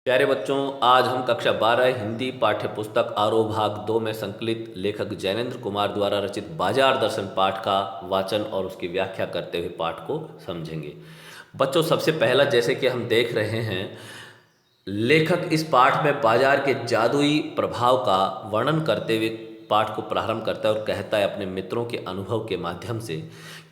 प्यारे बच्चों, आज हम कक्षा 12 हिंदी पाठ्य पुस्तक आरोह भाग 2 में संकलित लेखक जैनेंद्र कुमार द्वारा रचित बाजार दर्शन पाठ का वाचन और उसकी व्याख्या करते हुए पाठ को समझेंगे। बच्चों, सबसे पहला जैसे कि हम देख रहे हैं, लेखक इस पाठ में बाजार के जादुई प्रभाव का वर्णन करते हुए पाठ को प्रारंभ करता है और कहता है अपने मित्रों के अनुभव के माध्यम से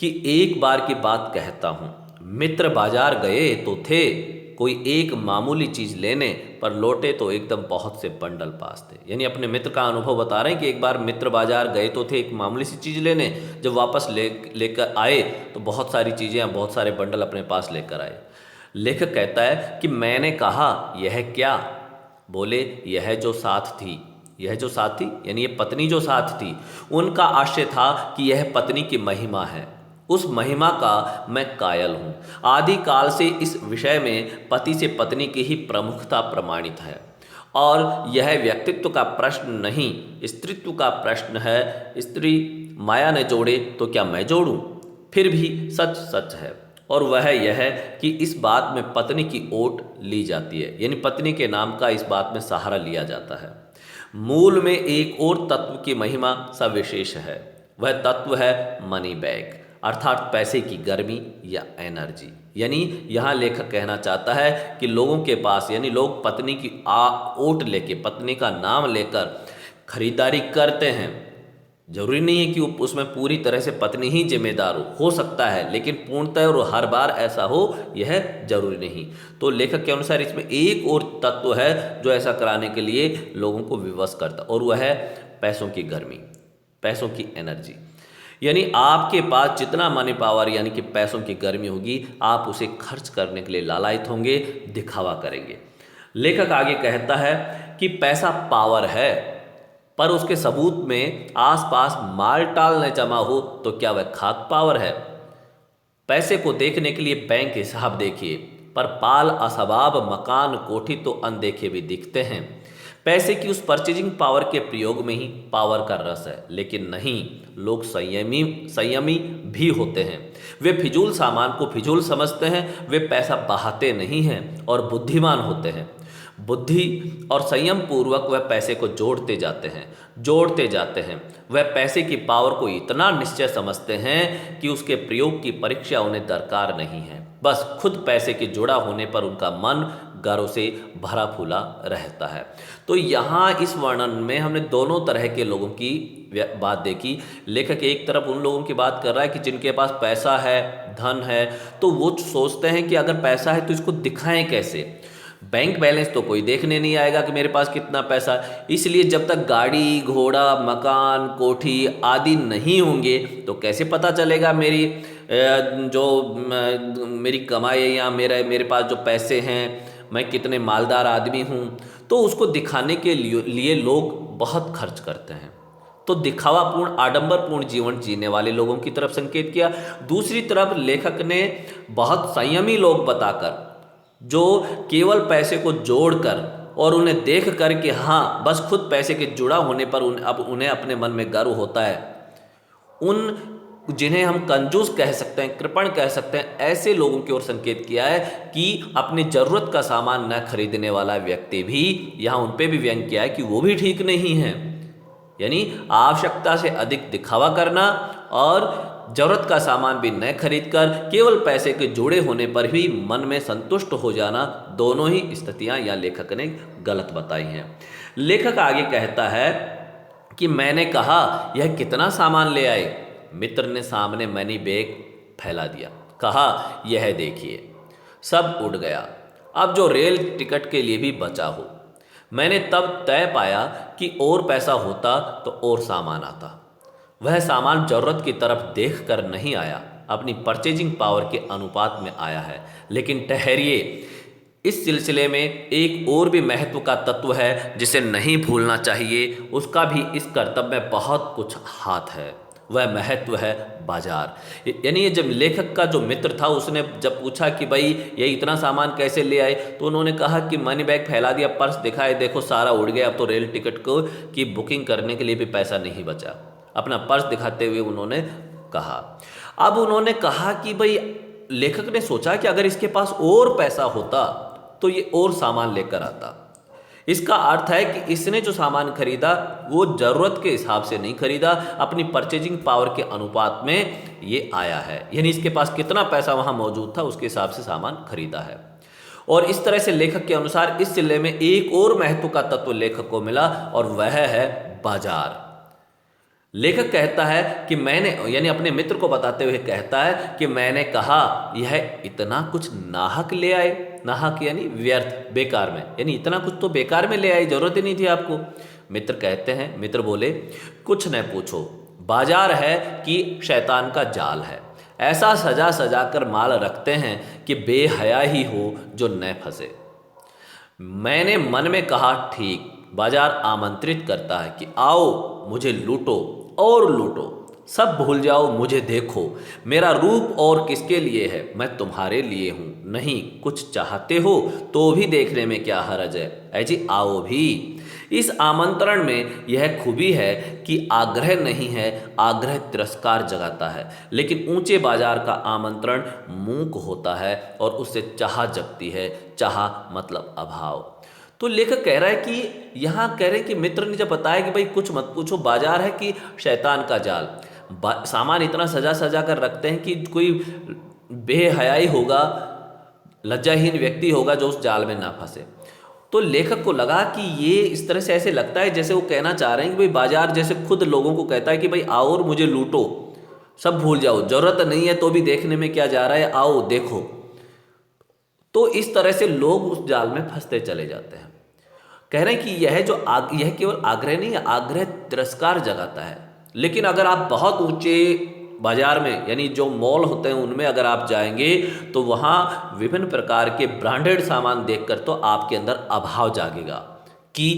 कि एक बार की बात कहता हूँ। मित्र बाजार गए तो थे, कोई एक मामूली चीज़ लेने पर लौटे तो एकदम बहुत से बंडल पास थे। यानी अपने मित्र का अनुभव बता रहे हैं कि एक बार मित्र बाजार गए तो थे एक मामूली सी चीज़ लेने, जब वापस लेकर आए तो बहुत सारी चीज़ें, बहुत सारे बंडल अपने पास लेकर आए। लेखक कहता है कि मैंने कहा यह क्या? बोले यह जो साथ थी। यह जो साथ थी यानी ये पत्नी जो साथ थी। उनका आशय था कि यह पत्नी की महिमा है, उस महिमा का मैं कायल हूँ। आदि काल से इस विषय में पति से पत्नी की ही प्रमुखता प्रमाणित है और यह व्यक्तित्व का प्रश्न नहीं, स्त्रीत्व का प्रश्न है। स्त्री माया ने जोड़े तो क्या मैं जोड़ूं? फिर भी सच सच है और वह यह है कि इस बात में पत्नी की ओट ली जाती है, यानी पत्नी के नाम का इस बात में सहारा लिया जाता है। मूल में एक और तत्व की महिमा सविशेष है, वह तत्व है मनी बैग, अर्थात पैसे की गर्मी या एनर्जी। यानी यहाँ लेखक कहना चाहता है कि लोगों के पास, यानी लोग पत्नी की ओट लेके, पत्नी का नाम लेकर खरीदारी करते हैं। जरूरी नहीं है कि उसमें पूरी तरह से पत्नी ही जिम्मेदार हो सकता है, लेकिन पूर्णतः और हर बार ऐसा हो यह जरूरी नहीं। तो लेखक के अनुसार इसमें एक और तत्व है जो ऐसा कराने के लिए लोगों को विवश करता, और वह है पैसों की गर्मी, पैसों की एनर्जी। यानी आपके पास जितना मनी पावर यानी कि पैसों की गर्मी होगी, आप उसे खर्च करने के लिए लालायित होंगे, दिखावा करेंगे। लेखक आगे कहता है कि पैसा पावर है, पर उसके सबूत में आसपास माल टाल न जमा हो तो क्या वह खाक पावर है? पैसे को देखने के लिए बैंक हिसाब देखिए, पर पाल असबाब मकान कोठी तो अनदेखे भी दिखते हैं। पैसे की उस परचेजिंग पावर के प्रयोग में ही पावर का रस है, लेकिन नहीं, लोग संयमी भी होते हैं। वे फिजूल सामान को फिजूल समझते हैं, वे पैसा बहाते नहीं हैं और बुद्धिमान होते हैं। बुद्धि और संयम पूर्वक वह पैसे को जोड़ते जाते हैं। वह पैसे की पावर को इतना निश्चय समझते हैं कि उसके प्रयोग की परीक्षा उन्हें दरकार नहीं है। बस खुद पैसे के जुड़ा होने पर उनका मन गर्व से भरा फूला रहता है। तो यहाँ इस वर्णन में हमने दोनों तरह के लोगों की बात देखी। लेखक एक तरफ उन लोगों की बात कर रहा है कि जिनके पास पैसा है, धन है, तो वो सोचते हैं कि अगर पैसा है तो इसको दिखाएं कैसे। बैंक बैलेंस तो कोई देखने नहीं आएगा कि मेरे पास कितना पैसा है, इसलिए जब तक गाड़ी घोड़ा मकान कोठी आदि नहीं होंगे तो कैसे पता चलेगा मेरी मेरी कमाई या मेरे पास जो पैसे हैं, मैं कितने मालदार आदमी हूँ। तो उसको दिखाने के लिए लोग बहुत खर्च करते हैं। तो दिखावापूर्ण आडंबरपूर्ण जीवन जीने वाले लोगों की तरफ संकेत किया। दूसरी तरफ लेखक ने बहुत संयमी लोग बताकर, जो केवल पैसे को जोड़कर और उन्हें देख कर के हाँ बस खुद पैसे के जुड़ा होने पर उन्हें अपने मन में गर्व होता है, उन जिन्हें हम कंजूस कह सकते हैं, कृपण कह सकते हैं, ऐसे लोगों की ओर संकेत किया है कि अपनी जरूरत का सामान न खरीदने वाला व्यक्ति भी, यहाँ उन पे भी व्यंग किया है कि वो भी ठीक नहीं है। यानी आवश्यकता से अधिक दिखावा करना और जरूरत का सामान भी न खरीदकर केवल पैसे के जुड़े होने पर भी मन में संतुष्ट हो जाना, दोनों ही स्थितियां या लेखक ने गलत बताई हैं। लेखक आगे कहता है कि मैंने कहा यह कितना सामान ले आए? मित्र ने सामने मनी बैग फैला दिया, कहा यह देखिए। सब उड़ गया, अब जो रेल टिकट के लिए भी बचा हो। मैंने तब तय पाया कि और पैसा होता तो और सामान आता। वह सामान जरूरत की तरफ देख कर नहीं आया, अपनी परचेजिंग पावर के अनुपात में आया है। लेकिन ठहरिए, इस सिलसिले में एक और भी महत्व का तत्व है जिसे नहीं भूलना चाहिए। उसका भी इस कर्तव्य में बहुत कुछ हाथ है। वह महत्व है बाजार। यानी जब लेखक का जो मित्र था उसने जब पूछा कि भाई ये इतना सामान कैसे ले आए, तो उन्होंने कहा कि मनी बैग फैला दिया, पर्स दिखाए, देखो सारा उड़ गया, अब तो रेल टिकट को की बुकिंग करने के लिए भी पैसा नहीं बचा। अपना पर्स दिखाते हुए उन्होंने कहा। अब उन्होंने कहा कि भाई लेखक ने सोचा कि अगर इसके पास और पैसा होता तो ये और सामान लेकर आता। इसका अर्थ है कि इसने जो सामान खरीदा वो ज़रूरत के हिसाब से नहीं खरीदा, अपनी परचेजिंग पावर के अनुपात में ये आया है, यानी इसके पास कितना पैसा वहाँ मौजूद था उसके हिसाब से सामान खरीदा है। और इस तरह से लेखक के अनुसार इस जिले में एक और महत्व का तत्व लेखक को मिला और वह है बाजार। लेखक कहता है कि मैंने, यानी अपने मित्र को बताते हुए कहता है कि मैंने कहा यह इतना कुछ नाहक ले आए। नाहक यानी व्यर्थ, बेकार में, यानी इतना कुछ तो बेकार में ले आए, जरूरत ही नहीं थी आपको। मित्र कहते हैं, मित्र बोले कुछ न पूछो, बाजार है कि शैतान का जाल है। ऐसा सजा सजा कर माल रखते हैं कि बेहया ही हो जो न फंसे। मैंने मन में कहा ठीक, बाजार आमंत्रित करता है कि आओ मुझे लूटो और लूटो, सब भूल जाओ मुझे देखो, मेरा रूप और किसके लिए है, मैं तुम्हारे लिए हूँ। नहीं कुछ चाहते हो तो भी देखने में क्या हर्ज है, ऐजी आओ भी। इस आमंत्रण में यह खूबी है कि आग्रह नहीं है, आग्रह तिरस्कार जगाता है, लेकिन ऊंचे बाजार का आमंत्रण मूक होता है और उससे चाह जगती है। चाह मतलब अभाव। तो लेखक कह रहा है कि यहाँ कह रहे हैं कि मित्र ने जब बताया कि भाई कुछ मत पूछो, बाजार है कि शैतान का जाल, सामान इतना सजा सजा कर रखते हैं कि कोई बेहयाई होगा, लज्जाहीन व्यक्ति होगा जो उस जाल में ना फंसे। तो लेखक को लगा कि ये इस तरह से ऐसे लगता है जैसे वो कहना चाह रहे हैं कि भाई बाजार जैसे खुद लोगों को कहता है कि भाई आओ और मुझे लूटो, सब भूल जाओ, जरूरत नहीं है तो भी देखने में क्या जा रहा है, आओ देखो। तो इस तरह से लोग उस जाल में फंसते चले जाते हैं। कह रहे हैं कि यह केवल आग्रह नहीं है, आग्रह तिरस्कार जगाता है। लेकिन अगर आप बहुत ऊंचे बाजार में, यानी जो मॉल होते हैं उनमें अगर आप जाएंगे तो वहाँ विभिन्न प्रकार के ब्रांडेड सामान देखकर तो आपके अंदर अभाव जागेगा कि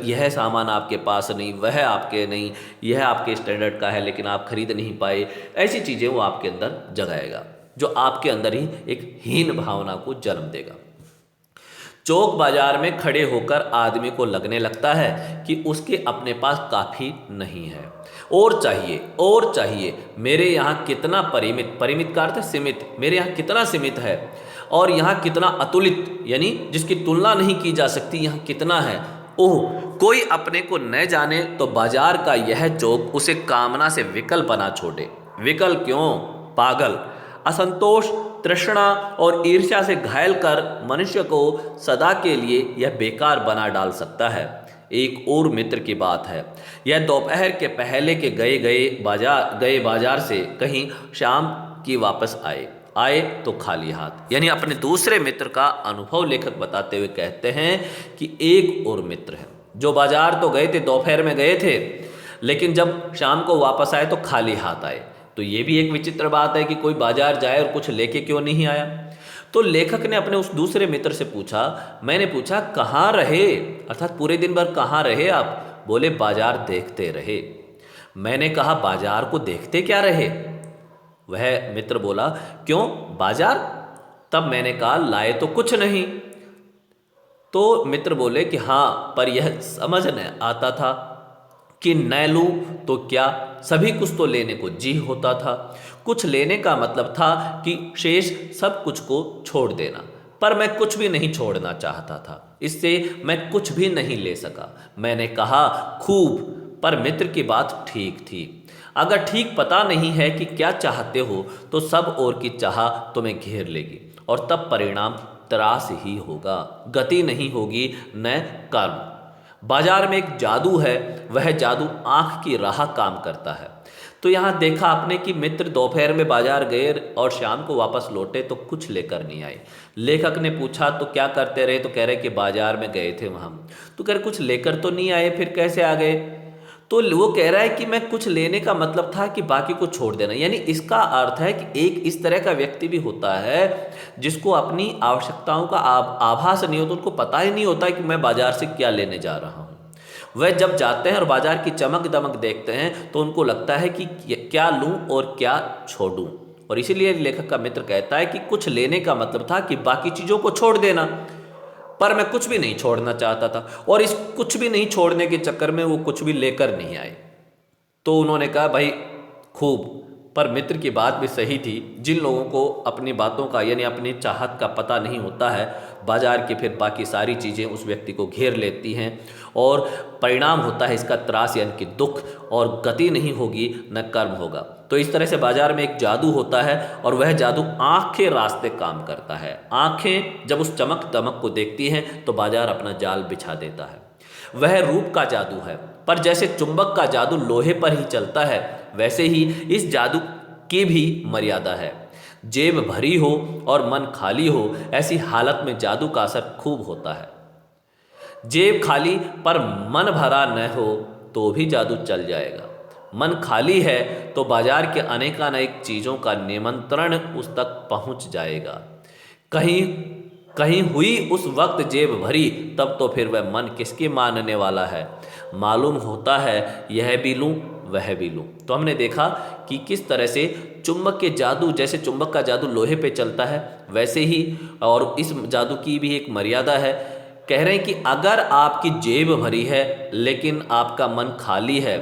यह सामान आपके पास नहीं, वह आपके नहीं, यह आपके स्टैंडर्ड का है लेकिन आप खरीद नहीं पाए। ऐसी चीज़ें वो आपके अंदर जगाएगा जो आपके अंदर ही एक हीन भावना को जन्म देगा। चौक बाजार में खड़े होकर आदमी को लगने लगता है कि उसके अपने पास काफ़ी नहीं है, और चाहिए और चाहिए। मेरे यहाँ कितना परिमित, परिमित का अर्थ है सीमित, मेरे यहाँ कितना सीमित है, और यहाँ कितना अतुलित, यानी जिसकी तुलना नहीं की जा सकती, यहाँ कितना है। ओह, कोई अपने को न जाने तो बाजार का यह चौक उसे कामना से विकल बना छोड़े। विकल क्यों? पागल, असंतोष, तृष्णा और ईर्ष्या से घायल कर मनुष्य को सदा के लिए यह बेकार बना डाल सकता है। एक और मित्र की बात है, यह दोपहर के पहले के गए बाजार से कहीं शाम की वापस आए तो खाली हाथ। यानी अपने दूसरे मित्र का अनुभव लेखक बताते हुए कहते हैं कि एक और मित्र है जो बाजार तो गए थे, दोपहर में गए थे, लेकिन जब शाम को वापस आए तो खाली हाथ आए। तो ये भी एक विचित्र बात है कि कोई बाजार जाए और कुछ लेके क्यों नहीं आया। तो लेखक ने अपने उस दूसरे मित्र से पूछा, मैंने पूछा कहाँ रहे, अर्थात पूरे दिन भर कहाँ रहे आप? बोले बाजार देखते रहे। मैंने कहा बाजार को देखते क्या रहे? वह मित्र बोला क्यों बाजार? तब मैंने कहा लाए तो कुछ नहीं। तो मित्र बोले कि हाँ, पर यह समझ न आता था कि न लूं तो क्या, सभी कुछ तो लेने को जी होता था। कुछ लेने का मतलब था कि शेष सब कुछ को छोड़ देना, पर मैं कुछ भी नहीं छोड़ना चाहता था, इससे मैं कुछ भी नहीं ले सका। मैंने कहा खूब, पर मित्र की बात ठीक थी। अगर ठीक पता नहीं है कि क्या चाहते हो तो सब और की चाह तुम्हें घेर लेगी और तब परिणाम त्रास ही होगा, गति नहीं होगी न कर्म। बाजार में एक जादू है, वह जादू आंख की राह काम करता है। तो यहाँ देखा आपने कि मित्र दोपहर में बाजार गए और शाम को वापस लौटे तो कुछ लेकर नहीं आए। लेखक ने पूछा तो क्या करते रहे? तो कह रहे कि बाजार में गए थे वहाँ। तो कह रहे कुछ लेकर तो नहीं आए, फिर कैसे आ गए? तो वो कह रहा है कि मैं कुछ लेने का मतलब था कि बाकी को छोड़ देना। यानी इसका अर्थ है कि एक इस तरह का व्यक्ति भी होता है जिसको अपनी आवश्यकताओं का आभास नहीं होता, उनको पता ही नहीं होता कि मैं बाजार से क्या लेने जा रहा हूँ। वह जब जाते हैं और बाजार की चमक दमक देखते हैं तो उनको लगता है कि क्या लूं और क्या छोड़ूं। और इसीलिए लेखक का मित्र कहता है कि कुछ लेने का मतलब था कि बाकी चीज़ों को छोड़ देना, पर मैं कुछ भी नहीं छोड़ना चाहता था, और इस कुछ भी नहीं छोड़ने के चक्कर में वो कुछ भी लेकर नहीं आए। तो उन्होंने कहा भाई खूब, पर मित्र की बात भी सही थी। जिन लोगों को अपनी बातों का, यानी अपनी चाहत का पता नहीं होता है, बाजार की फिर बाकी सारी चीज़ें उस व्यक्ति को घेर लेती हैं और परिणाम होता है इसका त्रास यानी कि दुख, और गति नहीं होगी न कर्म होगा। तो इस तरह से बाजार में एक जादू होता है और वह जादू आँख के रास्ते काम करता है। आँखें जब उस चमक दमक को देखती हैं तो बाजार अपना जाल बिछा देता है। वह रूप का जादू है, पर जैसे चुंबक का जादू लोहे पर ही चलता है वैसे ही इस जादू की भी मर्यादा है। जेब भरी हो और मन खाली हो, ऐसी हालत में जादू का असर खूब होता है। जेब खाली पर मन भरा न हो तो भी जादू चल जाएगा। मन खाली है तो बाजार के अनेकानेक चीज़ों का निमंत्रण उस तक पहुंच जाएगा। कहीं कहीं हुई उस वक्त जेब भरी, तब तो फिर वह मन किसकी मानने वाला है। मालूम होता है यह भी लूँ वह भी लूँ। तो हमने देखा कि किस तरह से चुंबक के जादू, जैसे चुंबक का जादू लोहे पे चलता है वैसे ही, और इस जादू की भी एक मर्यादा है। कह रहे हैं कि अगर आपकी जेब भरी है लेकिन आपका मन खाली है,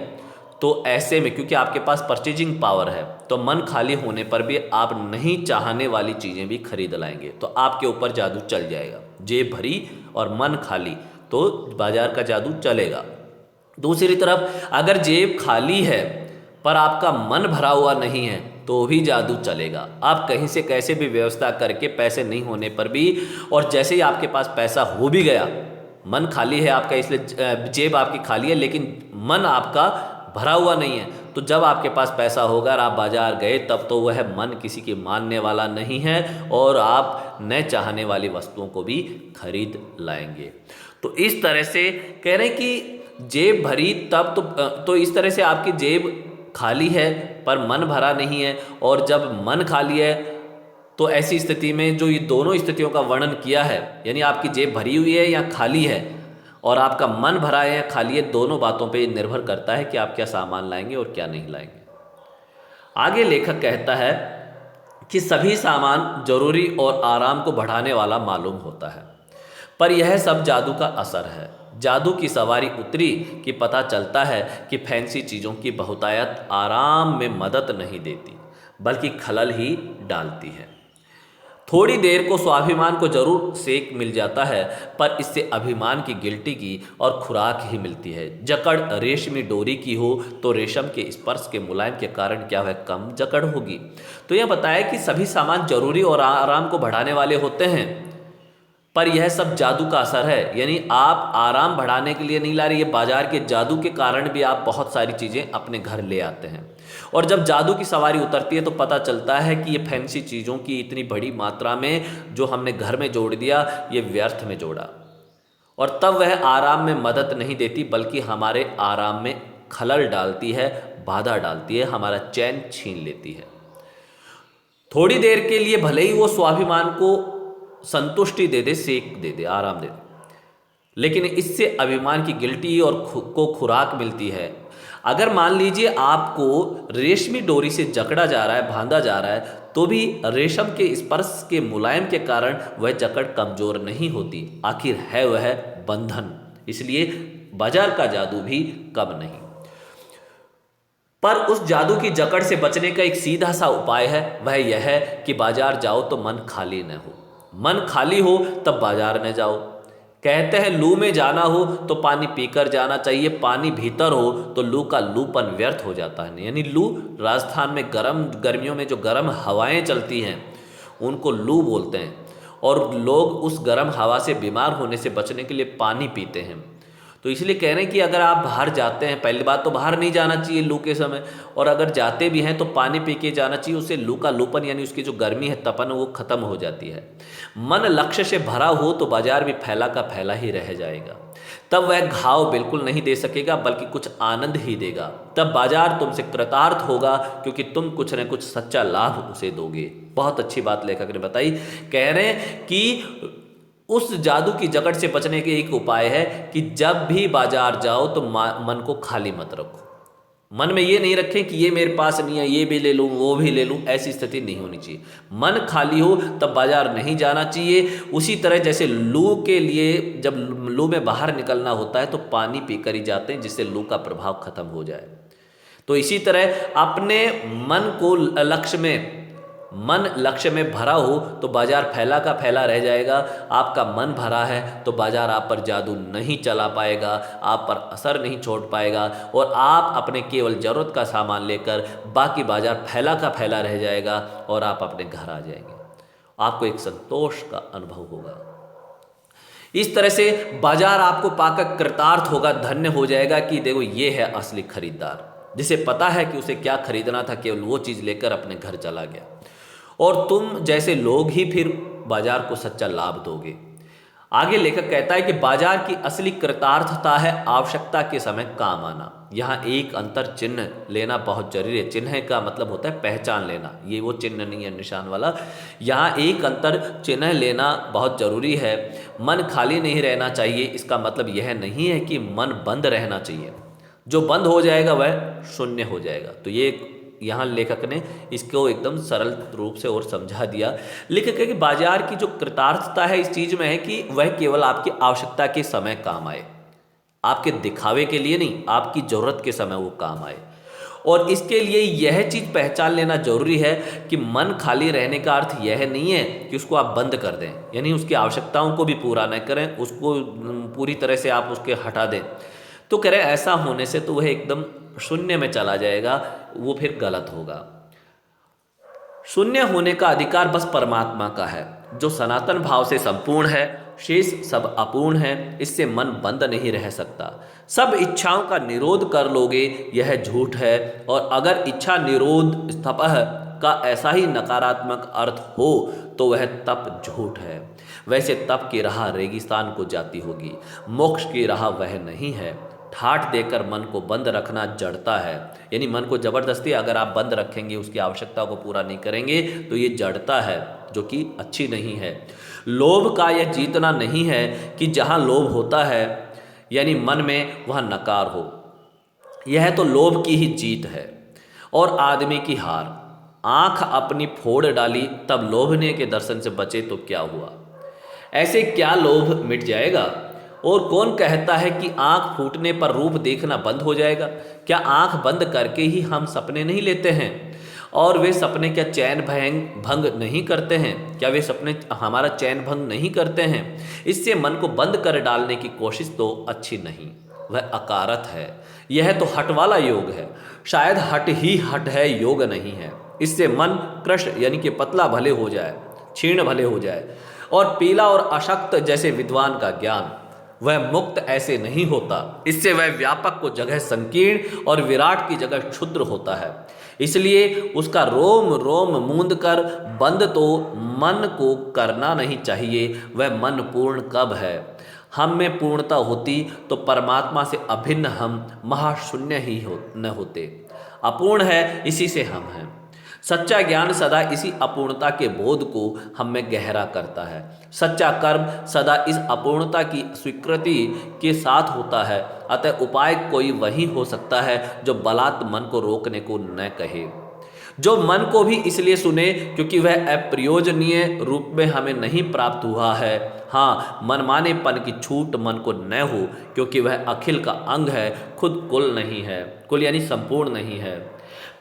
तो ऐसे में क्योंकि आपके पास परचेजिंग पावर है, तो मन खाली होने पर भी आप नहीं चाहने वाली चीज़ें भी खरीद लाएंगे, तो आपके ऊपर जादू चल जाएगा। जेब भरी और मन खाली तो बाजार का जादू चलेगा। दूसरी तरफ अगर जेब खाली है पर आपका मन भरा हुआ नहीं है तो भी जादू चलेगा। आप कहीं से कैसे भी व्यवस्था करके पैसे नहीं होने पर भी, और जैसे ही आपके पास पैसा हो भी गया, मन खाली है आपका, इसलिए जेब आपकी खाली है लेकिन मन आपका भरा हुआ नहीं है, तो जब आपके पास पैसा होगा और आप बाजार गए तब तो वह मन किसी की मानने वाला नहीं है और आप न चाहने वाली वस्तुओं को भी खरीद लाएंगे। तो इस तरह से कह रहे हैं कि जेब भरी तब तो इस तरह से आपकी जेब खाली है पर मन भरा नहीं है, और जब मन खाली है तो ऐसी स्थिति में जो ये दोनों स्थितियों का वर्णन किया है, यानी आपकी जेब भरी हुई है या खाली है और आपका मन भरा है या खाली है, दोनों बातों पे निर्भर करता है कि आप क्या सामान लाएंगे और क्या नहीं लाएंगे। आगे लेखक कहता है कि सभी सामान जरूरी और आराम को बढ़ाने वाला मालूम होता है, पर यह सब जादू का असर है। जादू की सवारी उतरी कि पता चलता है कि फैंसी चीज़ों की बहुतायत आराम में मदद नहीं देती बल्कि खलल ही डालती है। थोड़ी देर को स्वाभिमान को जरूर सेक मिल जाता है, पर इससे अभिमान की गिल्टी की और खुराक ही मिलती है। जकड़ रेशमी डोरी की हो तो रेशम के स्पर्श के मुलायम के कारण क्या वह कम जकड़ होगी। तो यह बताया कि सभी सामान जरूरी और आराम को बढ़ाने वाले होते हैं, पर यह सब जादू का असर है। यानी आप आराम बढ़ाने के लिए नहीं ला रहे, ये बाजार के जादू के कारण भी आप बहुत सारी चीज़ें अपने घर ले आते हैं, और जब जादू की सवारी उतरती है तो पता चलता है कि ये फैंसी चीज़ों की इतनी बड़ी मात्रा में जो हमने घर में जोड़ दिया, ये व्यर्थ में जोड़ा, और तब वह आराम में मदद नहीं देती बल्कि हमारे आराम में खलल डालती है, बाधा डालती है, हमारा चैन छीन लेती है। थोड़ी देर के लिए भले ही वो स्वाभिमान को संतुष्टि दे दे, सेक दे दे, आराम दे दे, लेकिन इससे अभिमान की गिल्टी और को खुराक मिलती है। अगर मान लीजिए आपको रेशमी डोरी से जकड़ा जा रहा है, बांधा जा रहा है, तो भी रेशम के स्पर्श के मुलायम के कारण वह जकड़ कमजोर नहीं होती, आखिर है वह बंधन। इसलिए बाजार का जादू भी कम नहीं। पर उस जादू की जकड़ से बचने का एक सीधा सा उपाय है, वह यह है कि बाजार जाओ तो मन खाली न हो। मन खाली हो तब बाजार न जाओ। कहते हैं लू में जाना हो तो पानी पीकर जाना चाहिए, पानी भीतर हो तो लू का लूपन व्यर्थ हो जाता है। यानी लू, राजस्थान में गर्मियों में जो गर्म हवाएं चलती हैं उनको लू बोलते हैं, और लोग उस गर्म हवा से बीमार होने से बचने के लिए पानी पीते हैं। तो इसलिए कह रहे हैं कि अगर आप बाहर जाते हैं, पहली बात तो बाहर नहीं जाना चाहिए लू के समय, और अगर जाते भी हैं तो पानी पी के जाना चाहिए, उससे लू का लूपन यानी उसकी जो गर्मी है, तपन, वो खत्म हो जाती है। मन लक्ष्य से भरा हो तो बाजार भी फैला का फैला ही रह जाएगा, तब वह घाव बिल्कुल नहीं दे सकेगा बल्कि कुछ आनंद ही देगा। तब बाजार तुमसे कृतार्थ होगा क्योंकि तुम कुछ न कुछ सच्चा लाभ उसे दोगे। बहुत अच्छी बात लेखक ने बताई। कह रहे हैं कि उस जादू की जकड़ से बचने के एक उपाय है कि जब भी बाजार जाओ तो मन को खाली मत रखो। मन में ये नहीं रखें कि ये मेरे पास नहीं है, ये भी ले लूँ, वो भी ले लूँ, ऐसी स्थिति नहीं होनी चाहिए। मन खाली हो तब बाजार नहीं जाना चाहिए। उसी तरह जैसे लू के लिए जब लू में बाहर निकलना होता है तो पानी पीकर ही जाते हैं जिससे लू का प्रभाव खत्म हो जाए। तो इसी तरह अपने मन को लक्ष्य में मन लक्ष्य में भरा हो तो बाजार फैला का फैला रह जाएगा। आपका मन भरा है तो बाजार आप पर जादू नहीं चला पाएगा, आप पर असर नहीं छोड़ पाएगा और आप अपने केवल ज़रूरत का सामान लेकर बाकी बाजार फैला का फैला रह जाएगा और आप अपने घर आ जाएंगे। आपको एक संतोष का अनुभव होगा। इस तरह से बाजार आपको पाकर कृतार्थ होगा, धन्य हो जाएगा कि देखो ये है असली खरीदार, जिसे पता है कि उसे क्या खरीदना था, केवल वो चीज़ लेकर अपने घर चला गया। और तुम जैसे लोग ही फिर बाजार को सच्चा लाभ दोगे। आगे लेखक कहता है कि बाजार की असली कृतार्थता है आवश्यकता के समय काम आना। यहाँ एक अंतर चिन्ह लेना बहुत जरूरी है। चिन्ह का मतलब होता है पहचान लेना, ये वो चिन्ह नहीं है निशान वाला। यहाँ एक अंतर चिन्ह लेना बहुत जरूरी है। मन खाली नहीं रहना चाहिए, इसका मतलब यह नहीं है कि मन बंद रहना चाहिए। जो बंद हो जाएगा वह शून्य हो जाएगा। तो ये यहाँ लेखक ने इसको एकदम सरल रूप से और समझा दिया। लेखक है कि बाजार की जो कृतार्थता है इस चीज़ में है कि वह केवल आपकी आवश्यकता के समय काम आए, आपके दिखावे के लिए नहीं, आपकी ज़रूरत के समय वो काम आए। और इसके लिए यह चीज़ पहचान लेना जरूरी है कि मन खाली रहने का अर्थ यह नहीं है कि उसको आप बंद कर दें, यानी उसकी आवश्यकताओं को भी पूरा न करें, उसको पूरी तरह से आप उसके हटा दें। तो कह रहे ऐसा होने से तो वह एकदम शून्य में चला जाएगा, वो फिर गलत होगा। शून्य होने का अधिकार बस परमात्मा का है, जो सनातन भाव से संपूर्ण है, शेष सब अपूर्ण है। इससे मन बंद नहीं रह सकता। सब इच्छाओं का निरोध कर लोगे यह झूठ है, और अगर इच्छा निरोध स्तपह का ऐसा ही नकारात्मक अर्थ हो तो वह तप झूठ है। वैसे तप की राह रेगिस्तान को जाती होगी, मोक्ष की राह वह नहीं है। ठाठ देकर मन को बंद रखना जड़ता है, यानी मन को जबरदस्ती अगर आप बंद रखेंगे, उसकी आवश्यकता को पूरा नहीं करेंगे तो ये जड़ता है, जो कि अच्छी नहीं है। लोभ का यह जीतना नहीं है कि जहाँ लोभ होता है यानी मन में, वहाँ नकार हो। यह तो लोभ की ही जीत है और आदमी की हार। आंख अपनी फोड़ डाली तब लोभने के दर्शन से बचे तो क्या हुआ। ऐसे क्या लोभ मिट जाएगा। और कौन कहता है कि आंख फूटने पर रूप देखना बंद हो जाएगा। क्या आंख बंद करके ही हम सपने नहीं लेते हैं, और वे सपने क्या चैन भंग नहीं करते हैं। क्या वे सपने हमारा चैन भंग नहीं करते हैं। इससे मन को बंद कर डालने की कोशिश तो अच्छी नहीं, वह अकारत है। यह तो हट वाला योग है, शायद हट ही हट है, योग नहीं है। इससे मन कृष्ण यानी कि पतला भले हो जाए, क्षीण भले हो जाए, और पीला और अशक्त जैसे विद्वान का ज्ञान, वह मुक्त ऐसे नहीं होता। इससे वह व्यापक को जगह संकीर्ण और विराट की जगह क्षुद्र होता है। इसलिए उसका रोम रोम मूंद कर बंद तो मन को करना नहीं चाहिए। वह मन पूर्ण कब है। हम में पूर्णता होती तो परमात्मा से अभिन्न हम महाशून्य ही न होते। अपूर्ण है, इसी से हम हैं। सच्चा ज्ञान सदा इसी अपूर्णता के बोध को हम में गहरा करता है। सच्चा कर्म सदा इस अपूर्णता की स्वीकृति के साथ होता है। अतः उपाय कोई वही हो सकता है जो बलात् मन को रोकने को न कहे, जो मन को भी इसलिए सुने क्योंकि वह अप्रयोजनीय रूप में हमें नहीं प्राप्त हुआ है। हाँ, मनमानेपन की छूट मन को न हो, क्योंकि वह अखिल का अंग है, खुद कुल नहीं है। कुल यानी संपूर्ण नहीं है।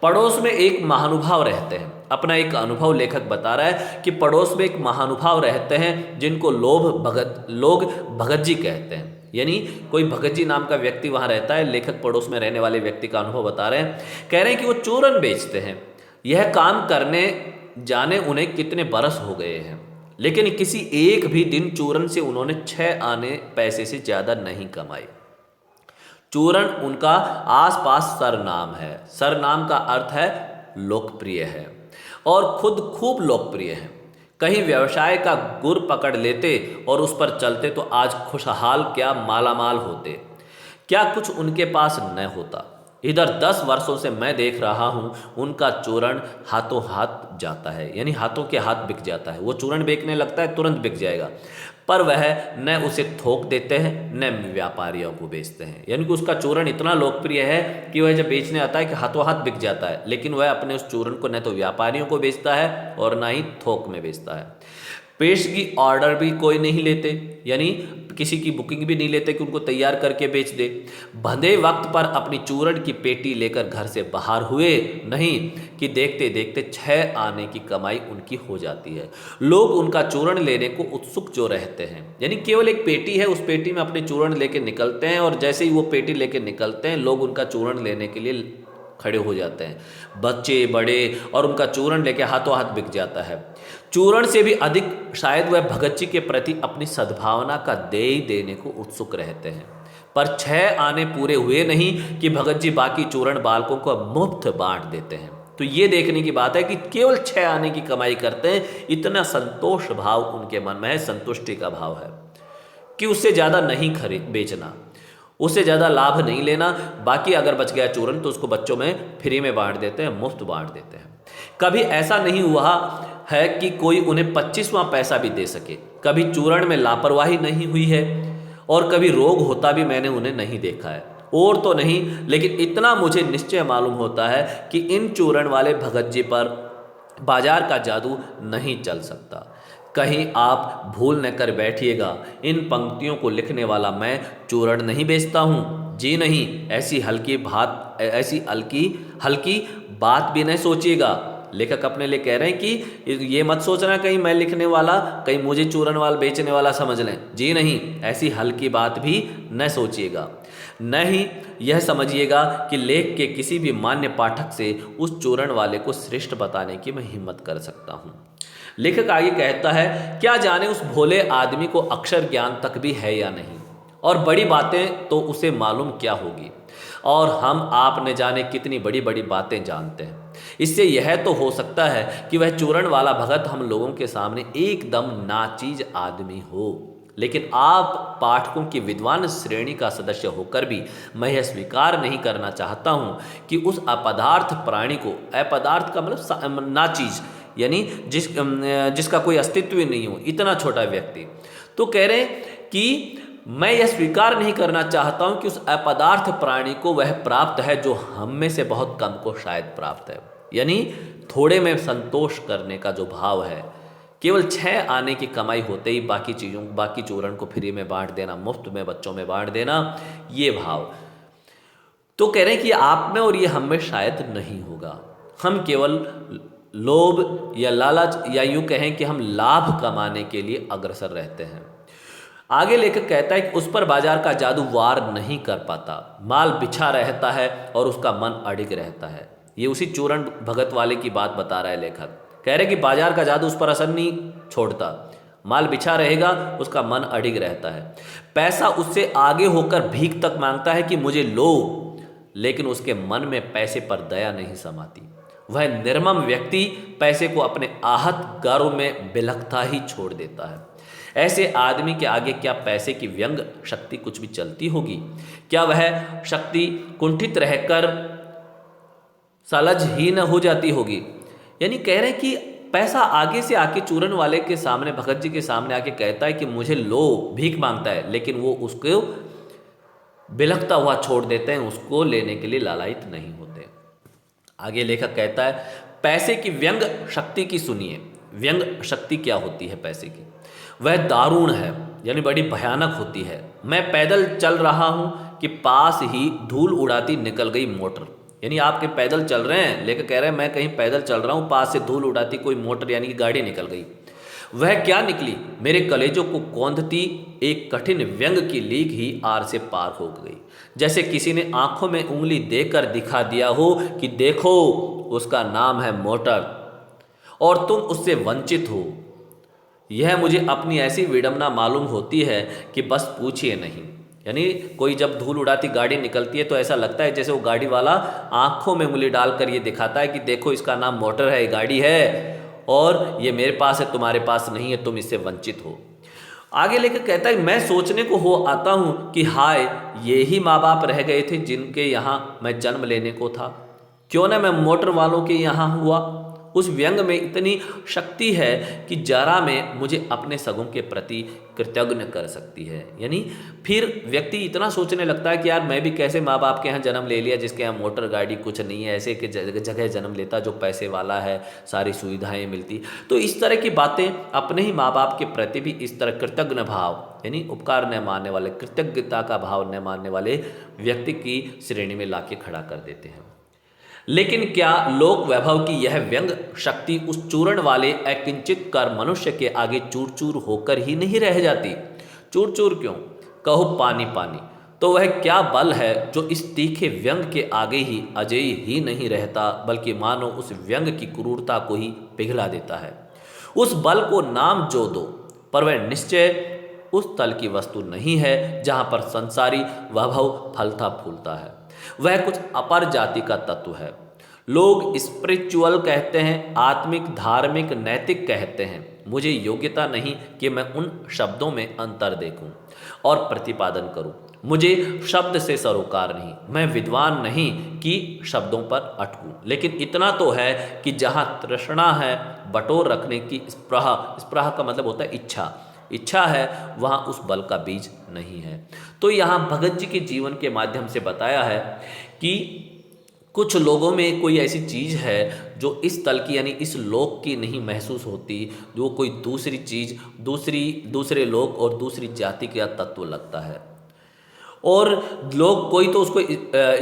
पड़ोस में एक महानुभाव रहते हैं। अपना एक अनुभव लेखक बता रहा है कि पड़ोस में एक महानुभाव रहते हैं जिनको लोग भगत जी कहते हैं। यानी कोई भगत जी नाम का व्यक्ति वहाँ रहता है। लेखक पड़ोस में रहने वाले व्यक्ति का अनुभव बता रहे हैं। कह रहे हैं कि वो चूरन बेचते हैं। यह काम करने जाने उन्हें कितने बरस हो गए हैं, लेकिन किसी एक भी दिन चूरन से उन्होंने 6 आने पैसे से ज़्यादा नहीं कमाए। चूरन उनका आसपास सरनाम है। सरनाम का अर्थ है लोकप्रिय है, और खुद खूब लोकप्रिय है। कहीं व्यवसाय का गुर पकड़ लेते और उस पर चलते तो आज खुशहाल क्या मालामाल होते। क्या कुछ उनके पास न होता। इधर 10 वर्षों से मैं देख रहा हूँ उनका चूरण हाथों हाथ जाता है, यानी हाथों के हाथ बिक जाता है। वो चूरण बेचने लगता है, तुरंत बिक जाएगा, पर वह न उसे थोक देते हैं न व्यापारियों को बेचते हैं। यानी कि उसका चूरण इतना लोकप्रिय है कि वह जब बेचने आता है कि हाथों हाथ बिक जाता है, लेकिन वह अपने उस चूरण को न तो व्यापारियों को बेचता है और ना ही थोक में बेचता है। पेशगी ऑर्डर भी कोई नहीं लेते, यानी किसी की बुकिंग भी नहीं लेते कि उनको तैयार करके बेच दे। बंधे वक्त पर अपनी चूरण की पेटी लेकर घर से बाहर हुए नहीं कि देखते देखते 6 आने की कमाई उनकी हो जाती है। लोग उनका चूरण लेने को उत्सुक जो रहते हैं, यानी केवल एक पेटी है, उस पेटी में अपने चूरण लेके निकलते हैं और जैसे ही वो पेटी लेके निकलते हैं लोग उनका चूरण लेने के लिए खड़े हो जाते हैं। बच्चे बड़े और उनका चूरण लेके हाथों हाथ बिक जाता है। चूरण से भी अधिक शायद वह भगत जी के प्रति अपनी सद्भावना का देय देने को उत्सुक रहते हैं। पर 6 आने पूरे हुए नहीं कि भगत जी बाकी चूरण बालकों को मुफ्त बांट देते हैं। तो ये देखने की बात है कि केवल 6 आने की कमाई करते हैं, इतना संतोष भाव उनके मन में है, संतुष्टि का भाव है कि उससे ज़्यादा नहीं खरीद बेचना, उससे ज़्यादा लाभ नहीं लेना। बाकी अगर बच गया चूरन तो उसको बच्चों में फ्री में बांट देते हैं, मुफ्त बांट देते हैं। कभी ऐसा नहीं हुआ है कि कोई उन्हें 25वां पैसा भी दे सके। कभी चूरण में लापरवाही नहीं हुई है और कभी रोग होता भी मैंने उन्हें नहीं देखा है। और तो नहीं, लेकिन इतना मुझे निश्चय मालूम होता है कि इन चूरण वाले भगत जी पर बाजार का जादू नहीं चल सकता। कहीं आप भूल न कर बैठिएगा, इन पंक्तियों को लिखने वाला मैं चूरण नहीं बेचता हूँ। जी नहीं, ऐसी हल्की बात भी नहीं सोचिएगा। लेखक अपने लिए कह रहे हैं कि ये मत सोचना कहीं मैं लिखने वाला, कहीं मुझे चूरण वाला बेचने वाला समझ लें। जी नहीं, ऐसी हल्की बात भी न सोचिएगा। नहीं, यह समझिएगा कि लेख के किसी भी मान्य पाठक से उस चूरण वाले को श्रेष्ठ बताने की मैं हिम्मत कर सकता हूँ। लेखक आगे कहता है, क्या जाने उस भोले आदमी को अक्षर ज्ञान तक भी है या नहीं, और बड़ी बातें तो उसे मालूम क्या होगी, और हम आप न जाने कितनी बड़ी बड़ी बातें जानते हैं। इससे यह तो हो सकता है कि वह चूरण वाला भगत हम लोगों के सामने एकदम नाचीज आदमी हो। लेकिन आप पाठकों की विद्वान श्रेणी का सदस्य होकर भी मैं यह स्वीकार नहीं करना चाहता हूँ कि उस अपदार्थ प्राणी को, अपदार्थ का मतलब नाचीज, यानी जिसका कोई अस्तित्व ही नहीं हो, इतना छोटा व्यक्ति, तो कह रहे हैं कि मैं यह स्वीकार नहीं करना चाहता हूं कि उस अपदार्थ प्राणी को वह प्राप्त है जो हम में से बहुत कम को शायद प्राप्त है। यानी थोड़े में संतोष करने का जो भाव है, केवल 6 आने की कमाई होते ही बाकी चूरण को फ्री में बांट देना, मुफ्त में बच्चों में बांट देना, ये भाव। तो कह रहे हैं कि आप में और ये हम में शायद नहीं होगा। हम केवल लोभ या लालच, या यूं कहें कि हम लाभ कमाने के लिए अग्रसर रहते हैं। आगे लेखक कहता है कि उस पर बाजार का जादू वार नहीं कर पाता। माल बिछा रहता है और उसका मन अडिग रहता है। ये उसी चूरण भगत वाले की बात बता रहा है लेखक। कह रहे कि बाजार का जादू उस पर असर नहीं छोड़ता, माल बिछा रहेगा, उसका मन अडिग रहता है। पैसा उससे आगे होकर भीख तक मांगता है कि मुझे लो, लेकिन उसके मन में पैसे पर दया नहीं समाती। वह निर्मम व्यक्ति पैसे को अपने आहत गारों में बिलखता ही छोड़ देता है। ऐसे आदमी के आगे क्या पैसे की व्यंग शक्ति कुछ भी चलती होगी? क्या वह शक्ति कुंठित रहकर सलज ही न हो जाती होगी? यानी कह रहे हैं कि पैसा आगे से आके चूरन वाले के सामने, भगत जी के सामने आके कहता है कि मुझे लो, भीख मांगता है, लेकिन वो उसको बिलखता हुआ छोड़ देते हैं, उसको लेने के लिए लालायित नहीं होते। आगे लेखक कहता है, पैसे की व्यंग शक्ति की सुनिए। व्यंग शक्ति क्या होती है पैसे की? वह दारुण है, यानी बड़ी भयानक होती है। मैं पैदल चल रहा हूँ कि पास ही धूल उड़ाती निकल गई मोटर। यानी आपके पैदल चल रहे हैं, लेकर कह रहे हैं मैं कहीं पैदल चल रहा हूँ, पास से धूल उड़ाती कोई मोटर यानी कि गाड़ी निकल गई। वह क्या निकली? मेरे कलेजों को कौंधती एक कठिन व्यंग की लीक ही आर से पार हो गई। जैसे किसी ने आंखों में उंगली देकर दिखा दिया हो कि देखो, उसका नाम है मोटर और तुम उससे वंचित हो। यह मुझे अपनी ऐसी विडंबना मालूम होती है कि बस पूछिए नहीं। यानी कोई जब धूल उड़ाती गाड़ी निकलती है तो ऐसा लगता है जैसे वो गाड़ी वाला आंखों में उंगली डालकर ये दिखाता है कि देखो, इसका नाम मोटर है, गाड़ी है, और ये मेरे पास है, तुम्हारे पास नहीं है, तुम इससे वंचित हो। आगे लेकर कहता है, मैं सोचने को हो आता हूँ कि हाय, ये ही माँ बाप रह गए थे जिनके यहाँ मैं जन्म लेने को था। क्यों ना मैं मोटर वालों के यहाँ हुआ उस व्यंग में इतनी शक्ति है कि जरा में मुझे अपने सगों के प्रति कृतज्ञ कर सकती है। यानी फिर व्यक्ति इतना सोचने लगता है कि यार मैं भी कैसे माँ बाप के यहाँ जन्म ले लिया, जिसके यहाँ मोटर गाड़ी कुछ नहीं है, ऐसे के जगह जन्म लेता जो पैसे वाला है, सारी सुविधाएं मिलती। तो इस तरह की बातें अपने ही माँ बाप के प्रति भी इस तरह कृतज्ञ भाव, यानी उपकार न मानने वाले, कृतज्ञता का भाव न मानने वाले व्यक्ति की श्रेणी में लाके खड़ा कर देते हैं। लेकिन क्या लोक वैभव की यह व्यंग शक्ति उस चूर्ण वाले अकिंचित कर मनुष्य के आगे चूर चूर होकर ही नहीं रह जाती? चूर चूर क्यों? कहो पानी पानी। तो वह क्या बल है जो इस तीखे व्यंग के आगे ही अजेय ही नहीं रहता, बल्कि मानो उस व्यंग की क्रूरता को ही पिघला देता है। उस बल को नाम जो दो, पर वह निश्चय उस तल की वस्तु नहीं है जहाँ पर संसारी वैभव फलता फूलता है। वह कुछ अपर जाति का तत्व है। लोग स्पिरिचुअल कहते हैं, आत्मिक, धार्मिक, नैतिक कहते हैं। मुझे योग्यता नहीं कि मैं उन शब्दों में अंतर देखूं और प्रतिपादन करूं। मुझे शब्द से सरोकार नहीं, मैं विद्वान नहीं कि शब्दों पर अटकूं। लेकिन इतना तो है कि जहाँ तृष्णा है, बटोर रखने की स्पृहा, स्पृहा का मतलब होता है इच्छा, इच्छा है, वहाँ उस बल का बीज नहीं है। तो यहाँ भगत जी के जीवन के माध्यम से बताया है कि कुछ लोगों में कोई ऐसी चीज़ है जो इस तल की, यानी इस लोक की नहीं महसूस होती, जो कोई दूसरी चीज़, दूसरे लोक और दूसरी जाति का तत्व लगता है। और लोग कोई तो उसको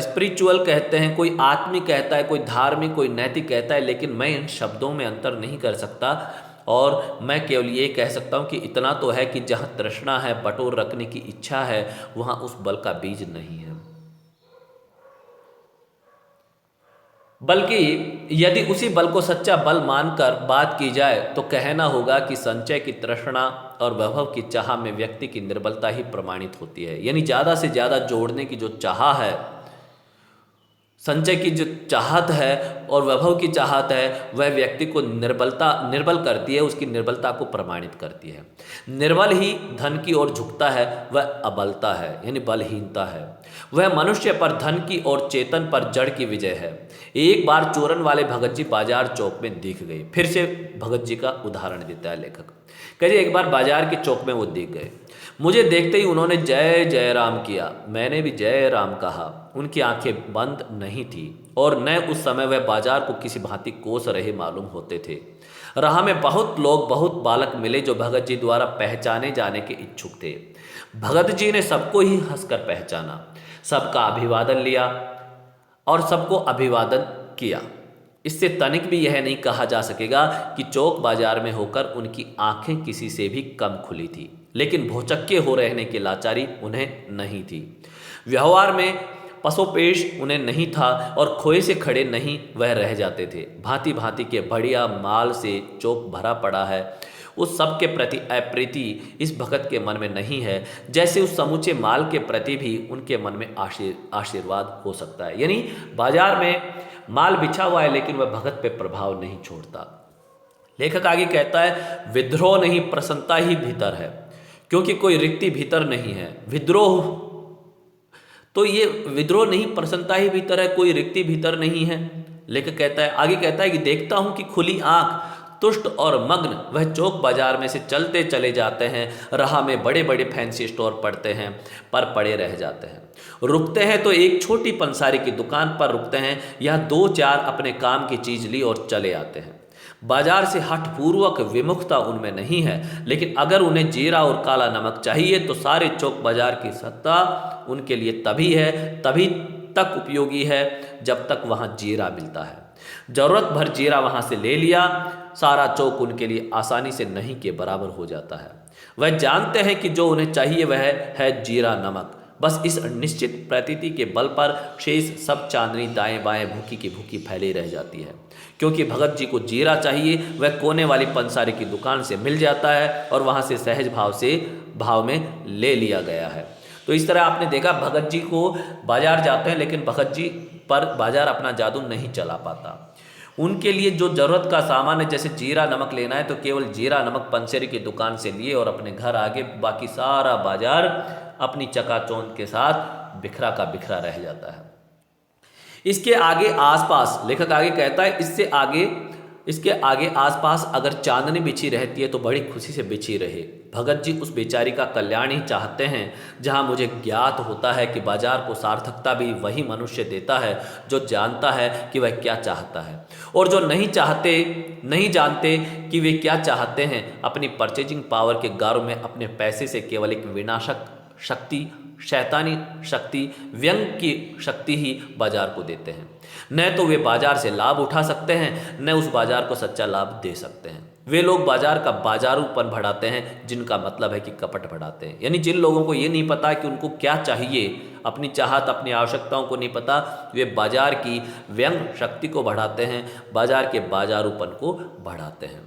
स्पिरिचुअल कहते हैं, कोई आत्मिक कहता है, कोई धार्मिक, कोई नैतिक कहता है, लेकिन मैं इन शब्दों में अंतर नहीं कर सकता। और मैं केवल ये कह सकता हूँ कि इतना तो है कि जहाँ तृष्णा है, बटोर रखने की इच्छा है, वहाँ उस बल का बीज नहीं है। बल्कि यदि उसी बल को सच्चा बल मानकर बात की जाए तो कहना होगा कि संचय की तृष्णा और वैभव की चाह में व्यक्ति की निर्बलता ही प्रमाणित होती है। यानी ज़्यादा से ज़्यादा जोड़ने की जो चाह है, संचय की जो चाहत है और वैभव की चाहत है, वह व्यक्ति को निर्बल करती है, उसकी निर्बलता को प्रमाणित करती है। निर्बल ही धन की ओर झुकता है, वह अबलता है, यानी बलहीनता है। वह मनुष्य पर धन की और चेतन पर जड़ की विजय है। एक बार चोरन वाले भगत जी बाजार चौक में दिख गए। फिर से भगत जी का उदाहरण देता है लेखक। कहिए एक बार बाजार के चौक में वो दिख गए। मुझे देखते ही उन्होंने जय जय राम किया। मैंने भी जय राम कहा। उनकी आंखें बंद नहीं थी और न उस समय वह बाजार को किसी भांति कोस रहे मालूम होते थे। राह में बहुत लोग, बहुत बालक मिले जो भगत जी द्वारा पहचाने जाने के इच्छुक थे। भगत जी ने सबको ही हंसकर पहचाना, सबका अभिवादन लिया और सबको अभिवादन किया। इससे तनिक भी यह नहीं कहा जा सकेगा कि चौक बाजार में होकर उनकी आंखें किसी से भी कम खुली थी, लेकिन भौचक्के हो रहने की लाचारी उन्हें नहीं थी। व्यवहार में पसोपेश उन्हें नहीं था और खोए से खड़े नहीं वह रह जाते थे। भांति भांति के बढ़िया माल से चौक भरा पड़ा है। उस सब के प्रति अप्रीति इस भगत के मन में नहीं है, जैसे उस समूचे माल के प्रति भी उनके मन में आशीर्वाद हो सकता है। यानी बाजार में माल बिछा हुआ है, लेकिन वह भगत पे प्रभाव नहीं छोड़ता। लेखक आगे कहता है, विद्रोह नहीं प्रसन्नता ही भीतर है, क्योंकि कोई रिक्ति भीतर नहीं है। विद्रोह तो ये विद्रोह नहीं, प्रसन्नता ही भीतर है, कोई रिक्ति भीतर नहीं है। लेखक कहता है, आगे कहता है कि देखता हूं कि खुली आंख, तुष्ट और मग्न वह चौक बाजार में से चलते चले जाते हैं। राह में बड़े बड़े फैंसी स्टोर पड़ते हैं, पर पड़े रह जाते हैं। रुकते हैं तो एक छोटी पंसारी की दुकान पर रुकते हैं, या दो चार अपने काम की चीज ली और चले आते हैं। बाजार से हठपूर्वक विमुखता उनमें नहीं है, लेकिन अगर उन्हें जीरा और काला नमक चाहिए तो सारे चौक बाजार की सत्ता उनके लिए तभी है, तभी तक उपयोगी है जब तक वहाँ जीरा मिलता है। जरूरत भर जीरा वहाँ से ले लिया, सारा चौक उनके लिए आसानी से नहीं के बराबर हो जाता है। वह जानते हैं कि जो उन्हें चाहिए वह है जीरा नमक। बस इस निश्चित प्रतीति के बल पर शेष सब चांदनी दाएं बाएं भूखी की भूखी फैली रह जाती है। क्योंकि भगत जी को जीरा चाहिए, वह कोने वाली पंसारी की दुकान से मिल जाता है और वहाँ से सहज भाव में ले लिया गया है। तो इस तरह आपने देखा, भगत जी को बाजार जाते हैं, लेकिन भगत जी पर बाजार अपना जादू नहीं चला पाता। उनके लिए जो जरूरत का सामान है, जैसे जीरा नमक लेना है तो केवल जीरा नमक पंसेरी की दुकान से लिए और अपने घर आगे, बाकी सारा बाजार अपनी चकाचौंध के साथ बिखरा का बिखरा रह जाता है। इसके आगे आसपास, लेखक आगे कहता है, इससे आगे इसके आगे आसपास अगर चांदनी बिछी रहती है तो बड़ी खुशी से बिछी रहे। भगत जी उस बेचारी का कल्याण ही चाहते हैं। जहाँ मुझे ज्ञात होता है कि बाजार को सार्थकता भी वही मनुष्य देता है जो जानता है कि वह क्या चाहता है, और जो नहीं जानते कि वे क्या चाहते हैं, अपनी परचेजिंग पावर के गारों में अपने पैसे से केवल एक विनाशक शक्ति, शैतानी शक्ति, व्यंग की शक्ति ही बाजार को देते हैं। न तो वे बाजार से लाभ उठा सकते हैं, न उस बाजार को सच्चा लाभ दे सकते हैं। वे लोग बाजार का बाजारूपन बढ़ाते हैं, जिनका मतलब है कि कपट बढ़ाते हैं। यानी जिन लोगों को ये नहीं पता कि उनको क्या चाहिए, अपनी चाहत, अपनी आवश्यकताओं को नहीं पता, वे बाजार की व्यंग शक्ति को बढ़ाते हैं, बाजार के बाजारूपन को बढ़ाते हैं।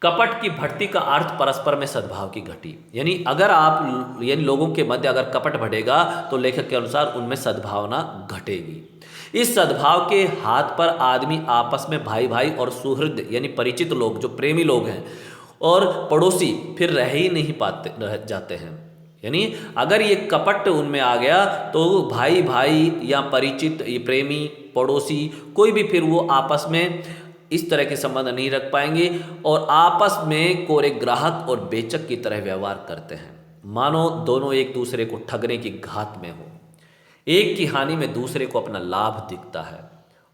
कपट की बढ़ती का अर्थ परस्पर में सद्भाव की घटी। यानी अगर आप लोगों के मध्य अगर कपट बढ़ेगा तो लेखक के अनुसार उनमें सद्भावना घटेगी। इस सद्भाव के हाथ पर आदमी आपस में भाई भाई और सुहृद यानी परिचित लोग, जो प्रेमी लोग हैं, और पड़ोसी फिर रह ही नहीं पाते, रह जाते हैं। यानी अगर ये कपट उनमें आ गया तो भाई भाई या परिचित, ये प्रेमी, पड़ोसी, कोई भी फिर वो आपस में इस तरह के संबंध नहीं रख पाएंगे और आपस में कोरे ग्राहक और बेचक की तरह व्यवहार करते हैं, मानो दोनों एक दूसरे को ठगने की घात में हो। एक की हानि में दूसरे को अपना लाभ दिखता है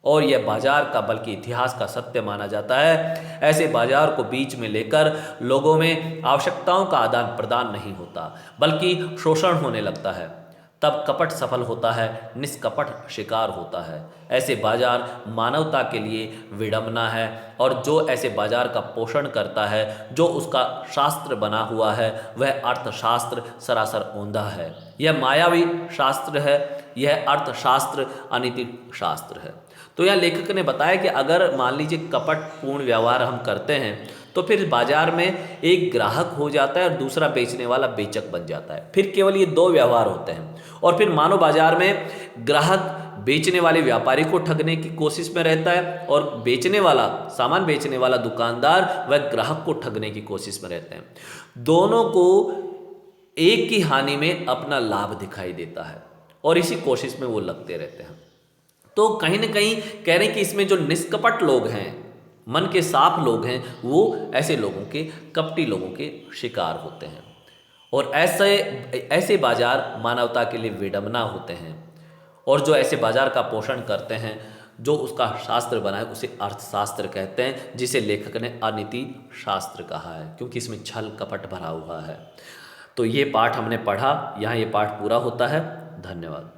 और यह बाजार का बल्कि इतिहास का सत्य माना जाता है। ऐसे बाजार को बीच में लेकर लोगों में आवश्यकताओं का आदान प्रदान नहीं होता बल्कि शोषण होने लगता है, तब कपट सफल होता है, निष्कपट शिकार होता है। ऐसे बाजार मानवता के लिए विडंबना है और जो ऐसे बाजार का पोषण करता है, जो उसका शास्त्र बना हुआ है, वह अर्थशास्त्र सरासर औंधा है। यह मायावी शास्त्र है, यह अर्थशास्त्र अनीति शास्त्र है। तो यह लेखक ने बताया कि अगर मान लीजिए कपट पूर्ण व्यवहार हम करते हैं तो फिर बाजार में एक ग्राहक हो जाता है और दूसरा बेचने वाला बेचक बन जाता है। फिर केवल ये दो व्यवहार होते हैं और फिर मानो बाजार में ग्राहक बेचने वाले व्यापारी को ठगने की कोशिश में रहता है और बेचने वाला, सामान बेचने वाला दुकानदार, वह ग्राहक को ठगने की कोशिश में रहते हैं। दोनों को एक की हानि में अपना लाभ दिखाई देता है और इसी कोशिश में वो लगते रहते हैं। तो कहीं ना कहीं कह रहे हैं कि इसमें जो निष्कपट लोग हैं, मन के साफ लोग हैं, वो ऐसे लोगों के, कपटी लोगों के शिकार होते हैं और ऐसे बाजार मानवता के लिए विडंबना होते हैं। और जो ऐसे बाजार का पोषण करते हैं, जो उसका शास्त्र बना है, उसे अर्थशास्त्र कहते हैं, जिसे लेखक ने अनीति शास्त्र कहा है क्योंकि इसमें छल कपट भरा हुआ है। तो ये पाठ हमने पढ़ा, यहाँ ये पाठ पूरा होता है। धन्यवाद।